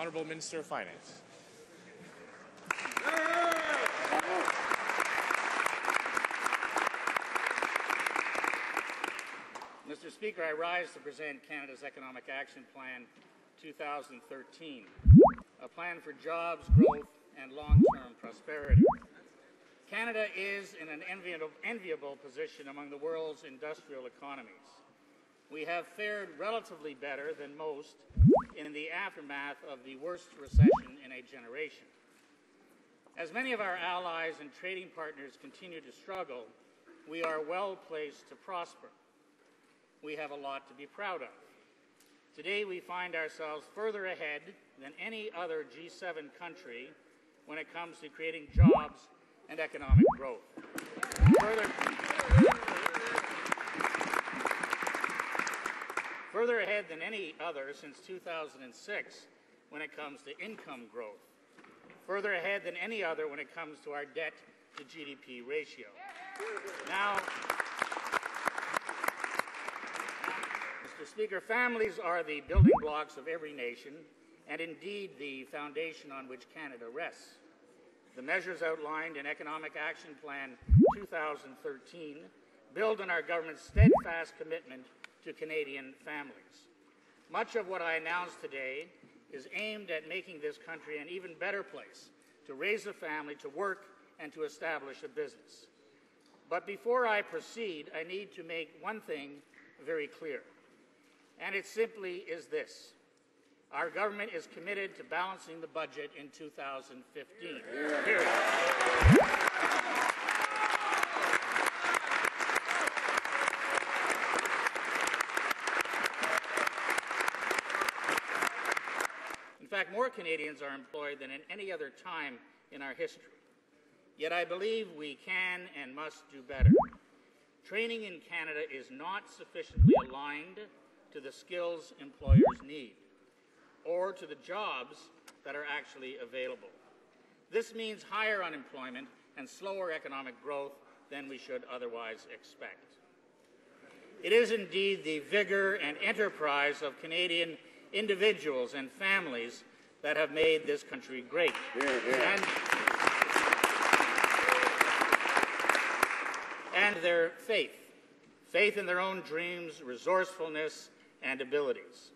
Honourable Minister of Finance. Mr. Speaker, I rise to present Canada's Economic Action Plan 2013, a plan for jobs, growth, and long-term prosperity. Canada is in an enviable position among the world's industrial economies. We have fared relatively better than most in the aftermath of the worst recession in a generation. As many of our allies and trading partners continue to struggle, we are well placed to prosper. We have a lot to be proud of. Today, we find ourselves further ahead than any other G7 country when it comes to creating jobs and economic growth. Further ahead than any other since 2006 when it comes to income growth. Further ahead than any other when it comes to our debt to GDP ratio. Now, Mr. Speaker, families are the building blocks of every nation and indeed the foundation on which Canada rests. The measures outlined in Economic Action Plan 2013 build on our government's steadfast commitment to Canadian families. Much of what I announced today is aimed at making this country an even better place to raise a family, to work, and to establish a business. But before I proceed, I need to make one thing very clear, and it simply is this. Our government is committed to balancing the budget in 2015. Period. In fact, more Canadians are employed than at any other time in our history. Yet I believe we can and must do better. Training in Canada is not sufficiently aligned to the skills employers need or to the jobs that are actually available. This means higher unemployment and slower economic growth than we should otherwise expect. It is indeed the vigor and enterprise of Canadian individuals and families that have made this country great. And their faith in their own dreams, resourcefulness, and abilities.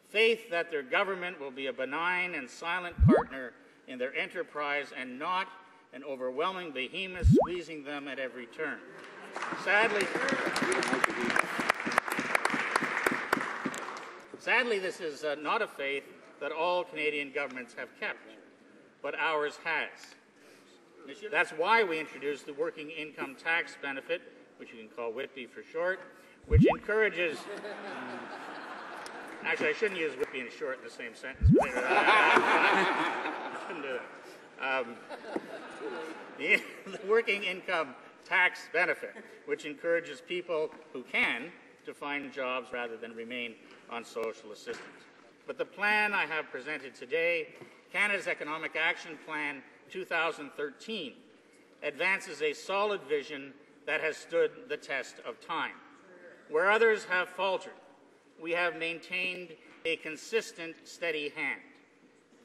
Faith that their government will be a benign and silent partner in their enterprise and not an overwhelming behemoth squeezing them at every turn. Sadly, this is not a faith that all Canadian governments have kept, but ours has. That's why we introduced the Working Income Tax Benefit, which you can call WITBE for short, which encourages... Actually, I shouldn't use WITBE and short in the same sentence. But I shouldn't do that. The Working Income Tax Benefit, which encourages people who can to find jobs rather than remain on social assistance. But the plan I have presented today, Canada's Economic Action Plan 2013, advances a solid vision that has stood the test of time. Where others have faltered, we have maintained a consistent, steady hand.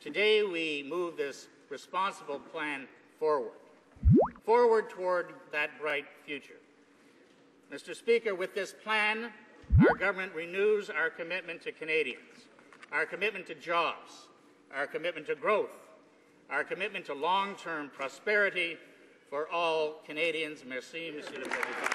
Today, we move this responsible plan forward toward that bright future. Mr. Speaker, with this plan, our government renews our commitment to Canadians, our commitment to jobs, our commitment to growth, our commitment to long-term prosperity for all Canadians. Merci, Monsieur le Président.